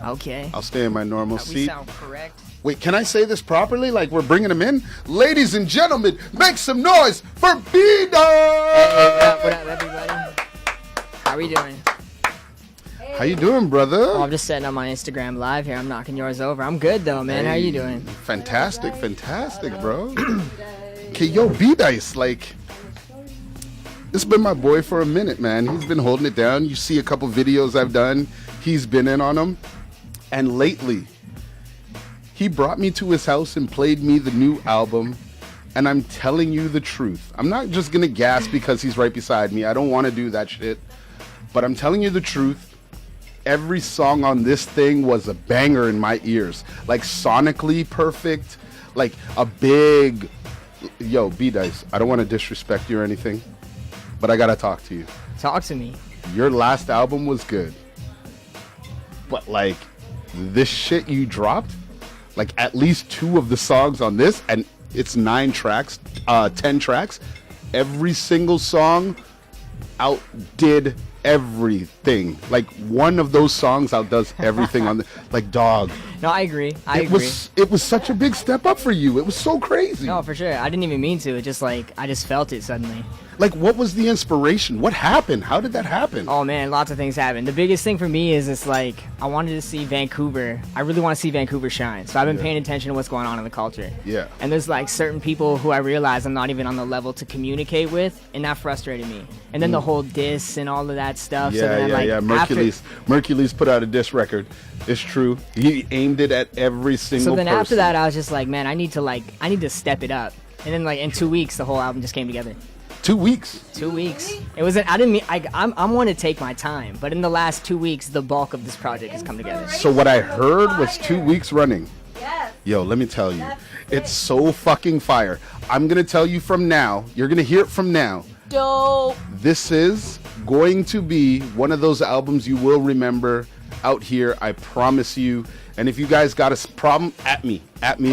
Okay. I'll stay in my normal We seat. sound correct. Wait, can I say this properly? Like we're bringing him in? Ladies and gentlemen, make some noise for Bdice! What up, everybody? How we doing? How you doing, brother? Oh, I'm just setting up my Instagram live here. I'm knocking yours over. I'm good, though, man. How you doing? Fantastic, bro. Okay, yo, Bdice, like, this has been my boy for a minute, man. He's been holding it down. You see a couple videos I've done. He's been in on them. And lately, he brought me to his house and played me the new album. And I'm telling you the truth. I'm not just going to gas because he's right beside me. I don't want to do that shit. But I'm telling you the truth. Every song on this thing was a banger in my ears. Like sonically perfect. Like a big... Yo, Bdice, I don't want to disrespect you or anything. But I got to talk to you. Talk to me. Your last album was good. But like, this shit you dropped, like at least 2 of the songs on this, and it's 9 tracks, 10 tracks. Every single song outdid everything. Like one of those songs outdoes everything on the, like, dog. No, I agree. I agree. It was such a big step up for you. It was so crazy. No, for sure. I didn't even mean to. It just like, I just felt it suddenly. Like, what was the inspiration? What happened? How did that happen? Oh man, lots of things happened. The biggest thing for me is it's like I wanted to see Vancouver. I really want to see Vancouver shine. So I've been paying attention to what's going on in the culture. Yeah. And there's like certain people who I realize I'm not even on the level to communicate with, and that frustrated me. And then the whole diss and all of that stuff. So then, Mercules put out a diss record. It's true. He aimed it at every single So then person. after that, I was just like, man, I need to step it up. And then like in 2 weeks, the whole album just came together. 2 weeks. 2 weeks. It wasn't. I didn't mean. I'm one to take my time, but in the last 2 weeks, the bulk of this project has come together. So what I heard was 2 weeks running. Yes. Yo, let me tell you, it's so fucking fire. I'm gonna tell you from now. You're gonna hear it from now. Dope. This is going to be one of those albums you will remember out here. I promise you. And if you guys got a problem, at me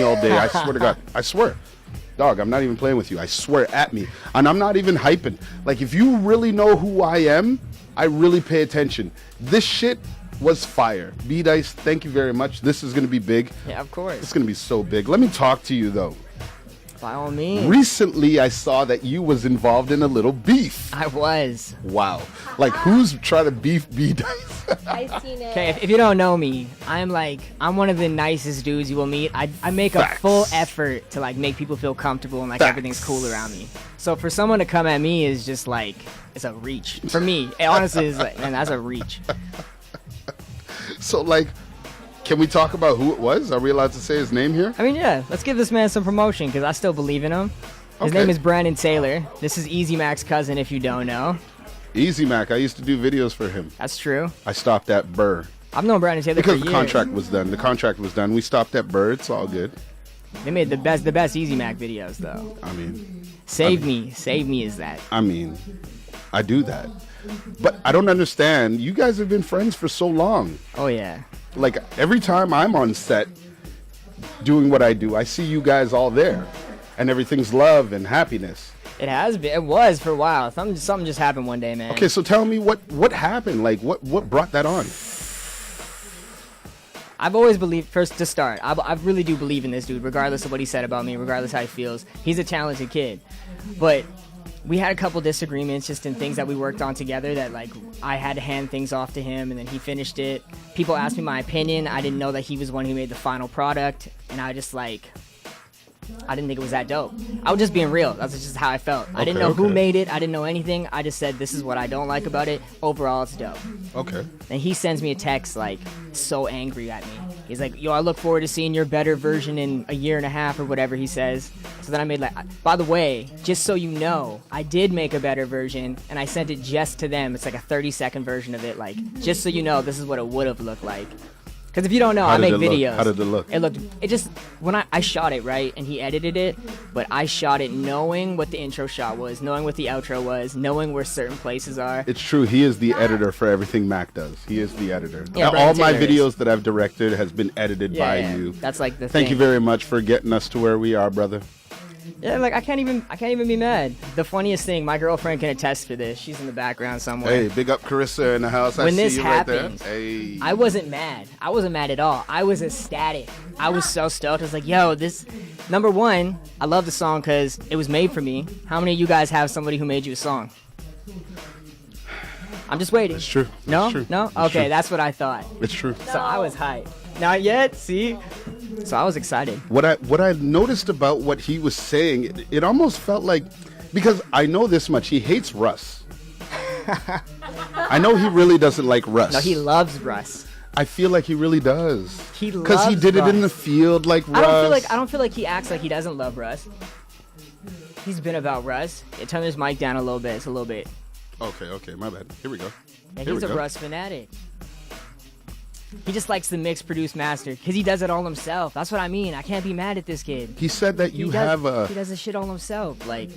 all day. I swear to God. I swear. Dog, I'm not even playing with you. I swear, at me. And I'm not even hyping. Like, if you really know who I am, I really pay attention. This shit was fire. Bdice, thank you very much. This is going to be big. Yeah, of course. It's going to be so big. Let me talk to you, though. By all means. Recently, I saw that you was involved in a little beef. I was. Wow. Like, who's trying to beef Bdice? I seen it. Okay, if you don't know me, I'm one of the nicest dudes you will meet. I make a full effort to like make people feel comfortable and like everything's cool around me. So for someone to come at me is just like, it's a reach. For me, it honestly is like, man, that's a reach. So, like, can we talk about who it was? Are we allowed to say his name here? I mean, yeah, let's give this man some promotion because I still believe in him. His name is Brandon Taylor. This is Easy Mac's cousin, if you don't know. Easy Mac. I used to do videos for him. That's true. I stopped at Burr. I've known Brandon Taylor because for the years. contract was done. The contract was done. We stopped at Burr. It's all good. They made the best Easy Mac videos, though. I mean, Save Me is that. I mean, I do that. But I don't understand. You guys have been friends for so long. Oh, yeah. Like, every time I'm on set doing what I do, I see you guys all there. And everything's love and happiness. It has been. It was for a while. Something just happened one day, man. Okay, so tell me what happened? Like, what brought that on? I've always believed, first to start, I really do believe in this dude, regardless of what he said about me, regardless how he feels. He's a talented kid. But we had a couple disagreements just in things that we worked on together that, like, I had to hand things off to him, and then he finished it. People asked me my opinion. I didn't know that he was one who made the final product, and I just, like... I didn't think it was that dope. I was just being real. That's just how I felt. I didn't know who made it. I didn't know anything. I just said, this is what I don't like about it. Overall, it's dope. Okay. And he sends me a text, like, so angry at me. He's like, yo, I look forward to seeing your better version in a year and a half or whatever he says. So then I made, like, by the way, just so you know, I did make a better version, and I sent it just to them. It's like a 30-second version of it. Like, just so you know, this is what it would have looked like. Because if you don't know, I make videos. How did it look? It just, when I shot it, right, and he edited it, but I shot it knowing what the intro shot was, knowing what the outro was, knowing where certain places are. It's true. He is the editor for everything Mac does. He is the editor. Yeah, all my videos that I've directed has been edited by you. That's like the thing. Thank you very much for getting us to where we are, brother. Yeah, like I can't even be mad. The funniest thing, my girlfriend can attest to this. She's in the background somewhere. Hey, big up Carissa in the house. I When see this you happened, right there. Hey. I wasn't mad. I wasn't mad at all. I was ecstatic. I was so stoked. I was like, yo, this, number one, I love the song because it was made for me. How many of you guys have somebody who made you a song? I'm just waiting. It's true. No? It's true. No? It's Okay, true. that's what I thought. It's true. So I was hyped. Not yet, see? So I was excited. What I noticed about what he was saying, it almost felt like, because I know this much, he hates Russ. I know he really doesn't like Russ. No, he loves Russ. I feel like he really does. He loves because he did it in the Russ. field like Russ. I don't feel like he acts like he doesn't love Russ. He's been about Russ. Yeah, turn his mic down a little bit. It's a little bit. Okay, my bad. Here we go. Yeah, Here he's we a go. Russ fanatic. He just likes the mix, produce, master, because he does it all himself. That's what I mean. I can't be mad at this kid. He said that you he have a. He does the shit all himself. Like,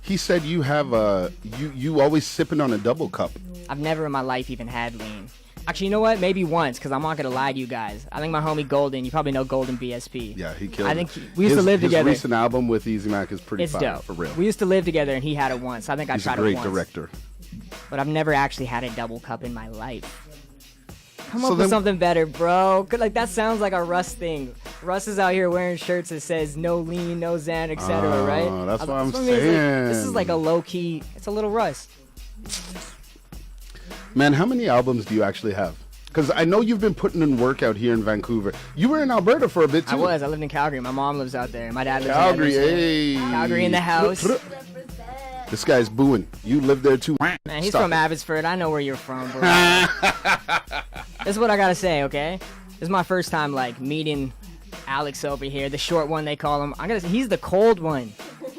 He said you have a. You always sipping on a double cup. I've never in my life even had lean. Actually, you know what? Maybe once, because I'm not going to lie to you guys. I think my homie Golden, you probably know Golden BSP. Yeah, he killed. I think it. we used to live together. His recent album with Easy Mac is pretty It's fire, dope. for real. We used to live together, and he had it once. I think I He's a tried it great once. director. But I've never actually had a double cup in my life. Come So up with then- something better, bro. 'Cause, like, that sounds like a Russ thing. Russ is out here wearing shirts that says no lean, no Xan, etc. Oh, right? that's what I'm I mean, it's like- this is saying. like a low key. It's a little Russ. Man, how many albums do you actually have? Because I know you've been putting in work out here in Vancouver. You were in Alberta for a bit too. I lived in Calgary. My mom lives out there. My dad lives Calgary, in Edmonton. hey. Calgary in the house. This guy's booing. You live there too. Man, he's Stop from it. Abbotsford. I know where you're from, bro. This is what I gotta say, okay? This is my first time like meeting Alex over here, the short one they call him. He's the cold one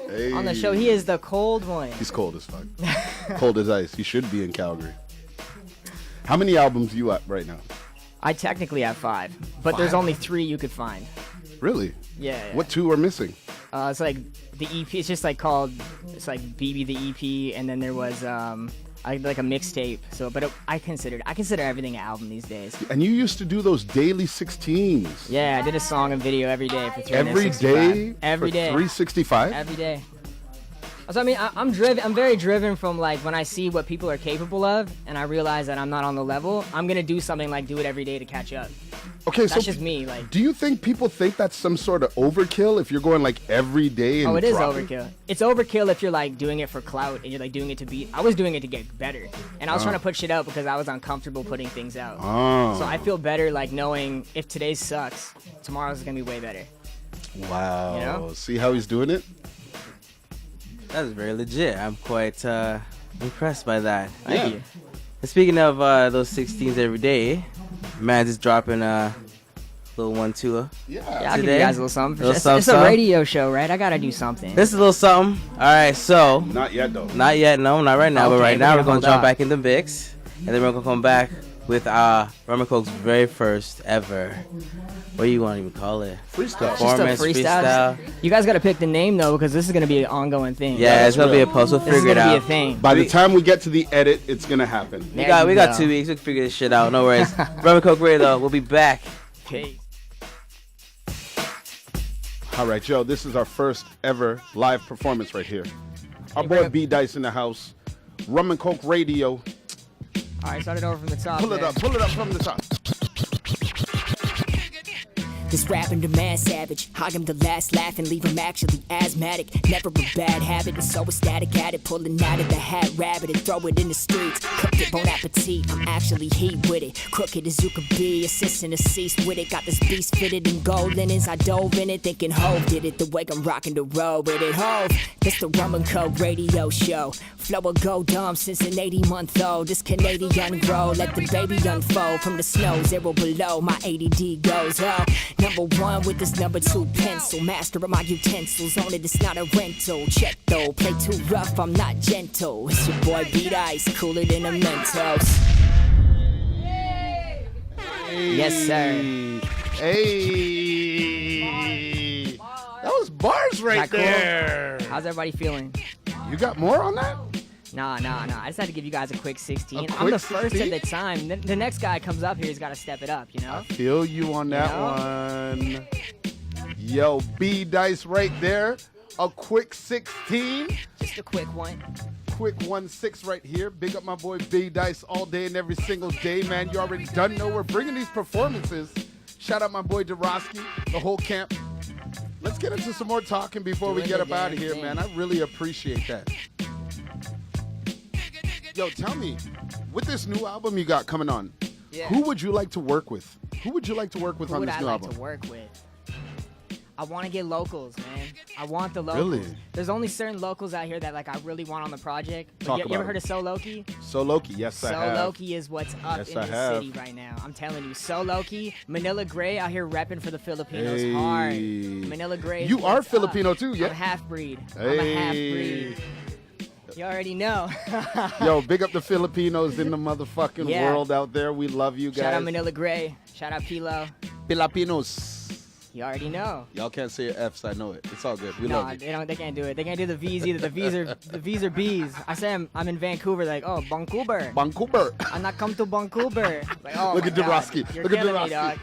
Hey. on the show. He is the cold one. He's cold as fuck. Cold as ice. He should be in Calgary. How many albums you up right now? I technically have 5, but there's 5? only 3 you could find. Really? Yeah. What 2 are missing? It's like the EP. It's just like called. It's like BB the EP, and then there was like a mixtape. So, but I consider everything an album these days. And you used to do those daily 16s. Yeah, I did a song and video every day for Every 365. day? Every for day. 365? Every day. So I mean, I'm driven. I'm very driven from like when I see what people are capable of, and I realize that I'm not on the level. I'm gonna do something like do it every day to catch up. Okay, so That's just me. Like, do you think people think that's some sort of overkill if you're going like every day? And oh, it is dropping? overkill. It's overkill if you're like doing it for clout and you're like doing it to be. I was doing it to get better, and I was trying to put shit out because I was uncomfortable putting things out. Oh. So I feel better like knowing if today sucks, tomorrow's gonna be way better. Wow. You know? See how he's doing it? That's very legit. I'm quite impressed by that. Thank Yeah. you. And speaking of those 16s every day, man just dropping a little 1-2. Yeah, I'll give you Today? guys a little something. Little It's something, a radio show, right? I gotta do something. This is a little something. All right, so Not yet though. not yet, no, not right now, but Okay, right now we're we're gonna gonna jump hold back in the mix, and then we're gonna come back with Rum and Coke's very first ever. What do you want to even call it? Freestyle. Just a Performance, freestyle. You guys gotta pick the name though, because this is gonna be an ongoing thing. Yeah, it's gonna be a real. post. We'll this is figure it gonna be a out. thing. By the time we get to the edit, it's gonna happen. We There you got go. 2 weeks. We can figure this shit out. No worries. Rum and Coke Radio. We'll be back. Peace. All right, Joe, this is our first ever live performance right here. Our boy Bdice in the house. Rum and Coke Radio. All right, start it over from the top. Pull it man. up from the top. This rapping the man savage, hog him the last laugh and leave him actually asthmatic. Never a bad habit, and so ecstatic at it. Pulling out of the hat, rabbit and throw it in the streets. Cooked it, bon appetit, I'm actually heat with it. Crooked as you could be, assistant deceased with it. Got this beast fitted in gold linens, I dove in it. Thinking Hove did it, the way I'm rocking the road with it. Hove, this the Rum and Coke Radio Show. Flow will go dumb since an 80-month-old. This Canadian grow, let the baby unfold. From the snow, 0 below, my ADD goes up. Number 1 with this number 2 pencil. Master of my utensils, on it, it's not a rental. Check though, play too rough, I'm not gentle. It's your boy Bdice, cooler than a Mentos. Yes, sir. Hey. That was bars right That cool? there. How's everybody feeling? You got more on that? Nah. I just had to give you guys a quick 16. A I'm quick the first 16? at the time. The next guy comes up here, he's got to step it up, you know? Feel you on that You know? one. Yo, Bdice right there. A quick 16. Just a quick one. Quick 1-6 right here. Big up my boy Bdice all day and every single day, man. You already done know we're bringing these performances. Shout out my boy DRWKSKEE, the whole camp. Let's get into some more talking before we get up out of here, man. I really appreciate that. Yo, tell me, with this new album you got coming on, who would you like to work with? Who would you like to work with on this new album? Who would I like to work with? I want to get locals, man. I want the locals. Really? There's only certain locals out here that like I really want on the project. Talk you about ever it. heard of So Loki? So Loki, yes, I have. So Loki is what's up Yes, in I the have. city right now. I'm telling you. So Loki, Manila Gray out here repping for the Filipinos Hey. hard. Manila Gray. You are what's Filipino up. too, yeah? I'm a half-breed. I'm Hey. a half-breed. You already know. Yo, big up the Filipinos in the motherfucking Yeah. world out there. We love you guys. Shout out Manila Gray. Shout out Pilo. Filipinos. You already know. Y'all can't say your F's, I know it. It's all good. We No, love you. they can't do it. They can't do the V's either. The V's are B's. I say I'm in Vancouver. Like, oh, Vancouver. Vancouver. I'm not come to Vancouver. Like, oh, Look my at God. DRWKSKEE. You're Look at killing me, dog.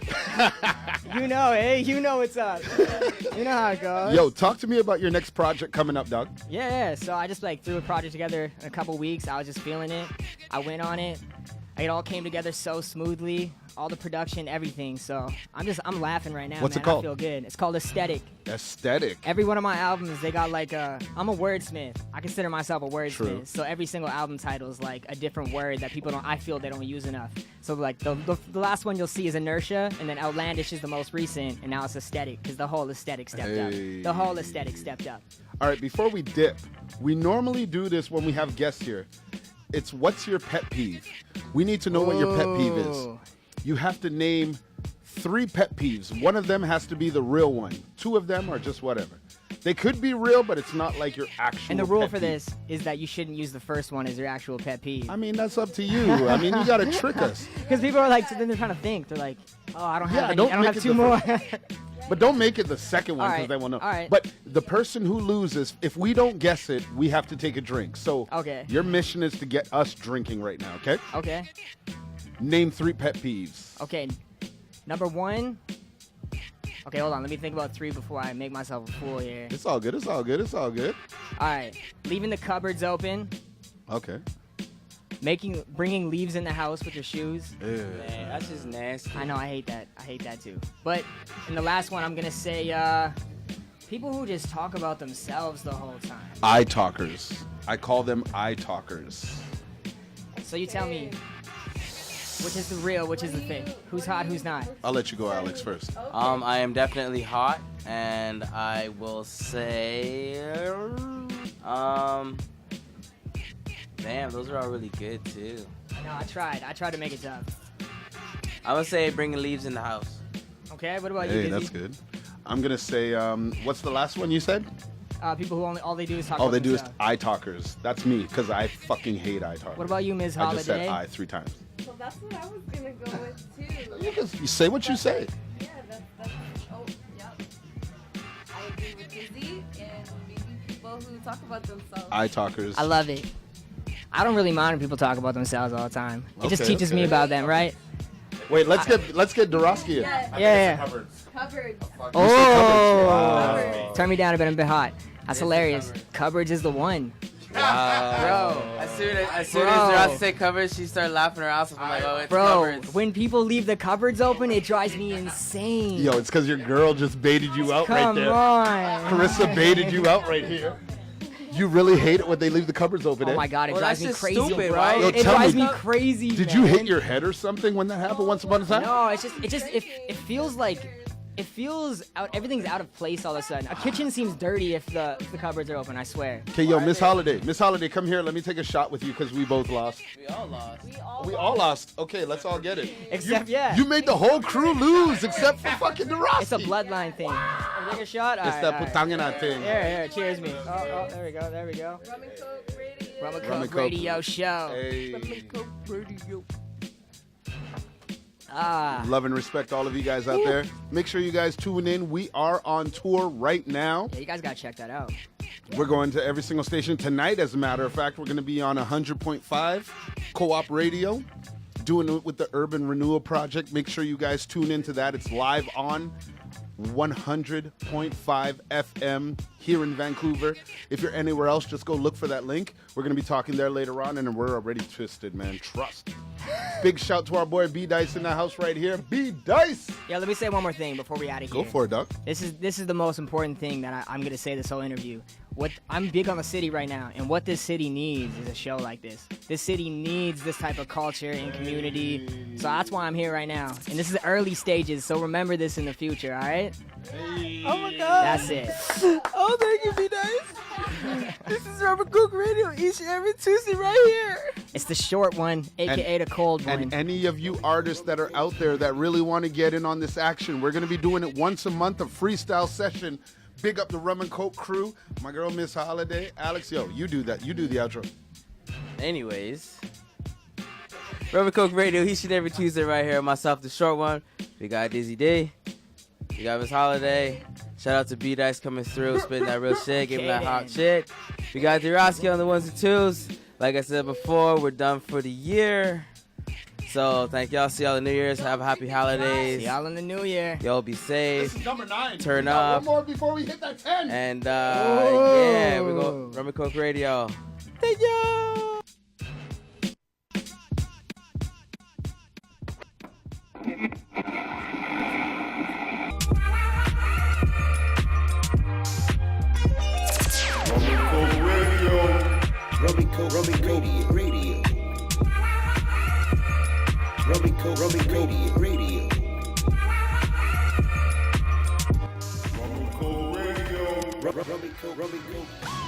You know, hey, you know what's up. You know how it goes. Yo, talk to me about your next project coming up, dog. Yeah. So I just like threw a project together in a couple weeks. I was just feeling it. I went on it. It all came together so smoothly. All the production, everything. So I'm laughing right now. What's man. it called? I feel good. It's called Aesthetic. Aesthetic. Every one of my albums, they got like I'm a wordsmith. I consider myself a wordsmith. True. So every single album title is like a different word that people don't. I feel they don't use enough. So like the last one you'll see is Inertia, and then Outlandish is the most recent, and now it's Aesthetic because the whole aesthetic stepped up. The whole aesthetic stepped up. All right, before we dip, we normally do this when we have guests here. It's what's your pet peeve? We need to know what your pet peeve is. Ooh. You have to name 3 pet peeves. One of them has to be the real one. 2 of them are just whatever. They could be real, but it's not like your actual And the rule pet for peeve. this is that you shouldn't use the first one as your actual pet peeve. I mean, that's up to you. I mean, you got to trick us. Because people are like, so then they're trying to think. They're like, oh, I don't have, Yeah, any, don't I don't make have it 2 the more. But don't make it the second one All because right, they won't know. all right. But the person who loses, if we don't guess it, we have to take a drink. So Okay. your mission is to get us drinking right now, okay? Okay. Name 3 pet peeves. Okay. Number 1. Okay, hold on. Let me think about 3 before I make myself a fool here. It's all good. It's all good. It's all good. All right. Leaving the cupboards open. Okay. Bringing leaves in the house with your shoes. Man, that's just nasty. I know. I hate that. I hate that too. But in the last one, I'm gonna say people who just talk about themselves the whole time. Eye talkers. I call them eye talkers. So you tell me, which is the real, which is the fake? Who's hot? Who's not? I'll let you go, Alex, first. I am definitely hot, and I will say, damn, those are all really good too. No, I tried. I tried to make it tough. I would say bringing leaves in the house. Okay. What about you? Hey, Dizzy? that's good. I'm going to say, what's the last one you said? People who all they do is talk All about they do is themselves. eye talkers. That's me, because I fucking hate eye talkers. What about you, Ms. I just said Holiday? I 3 times. So that's what I was gonna go with too. You say what you say. Yeah, that's oh, yep. I agree with Dizzy and maybe people who talk about themselves. Eye talkers. I love it. I don't really mind when people talk about themselves all the time. It just Okay, teaches me okay. about them, right? Wait, let's get DRWKSKEE in. Yeah. Yeah. Cupboards. Oh, Cupboards. turn me down a bit. I'm a bit hot. That's hilarious. Cupboards is the one. Wow. Bro. As soon as Bro. they're about to say covers, she started laughing her ass off. I'm like, oh, it's Bro, covers. when people leave the cupboards open, it drives me insane. Yo, it's because your girl just baited you out right Come there. on. Carissa baited you out right here. You really hate it when they leave the cupboards open, Oh eh? my god, it Well, drives that's me just crazy, stupid, bro. right? Yo, It tell drives me, me crazy. Did you hit your head or something when that happened once upon a time? No, it feels like everything's out of place all of a sudden. A kitchen seems dirty if the cupboards are open, I swear. Okay, yo, Miss Holiday. Miss Holiday, come here. Let me take a shot with you because we both lost. We all lost. We all lost. Okay, let's all get it. Except, yeah. You made the whole crew lose except for fucking DRWKSKEE. It's a bloodline thing. Take a shot? It's All that right, putangana thing. Here, cheers me. Oh, there we go. Rum and Coke Radio. Rum and Rum and Coke Coke. radio show. Hey. Ah. Love and respect all of you guys out there. Make sure you guys tune in. We are on tour right now. Yeah, you guys gotta check that out. We're going to every single station tonight. As a matter of fact, we're going to be on 100.5 Co-op Radio, doing it with the Urban Renewal Project. Make sure you guys tune into that. It's live on 100.5 FM here in Vancouver. If you're anywhere else, just go look for that link. We're going to be talking there later on, and we're already twisted, man. Trust. Big shout to our boy Bdice in the house right here. Bdice! Yeah, let me say one more thing before we out of here. Go for it, Doc. This is the most important thing that I'm going to say this whole interview. I'm big on the city right now, and what this city needs is a show like this. This city needs this type of culture and community, so that's why I'm here right now. And this is early stages, so remember this in the future, all right? Oh my God. That's it. Oh, thank you, Bdice. This is Rubber Cook Radio each and every Tuesday right here. It's the short one, a.k.a. the cold one. And any of you artists that are out there that really want to get in on this action, we're going to be doing it once a month, a freestyle session. Big up the Rum and Coke crew. My girl, Miss Holiday. Alex, yo, you do that. You do the outro. Anyways, Rubber Coke Radio each and every Tuesday right here. Myself, the short one. We got Dizzy D. We got Miss Holiday. Shout out to Bdice coming through, spitting that real shit, giving that hot shit. We got DRWKSKEE on the ones and twos. Like I said before, we're done for the year. So thank y'all. See y'all in New Year's. Have a happy holidays. See y'all in the new year. This Y'all be safe. is number 9. Turn We got up. one more before we hit that 10. And yeah, we go Rubber Coke Radio. Thank you. Rummy Coke Radio. Rummy Coke Radio. Rummy Coke.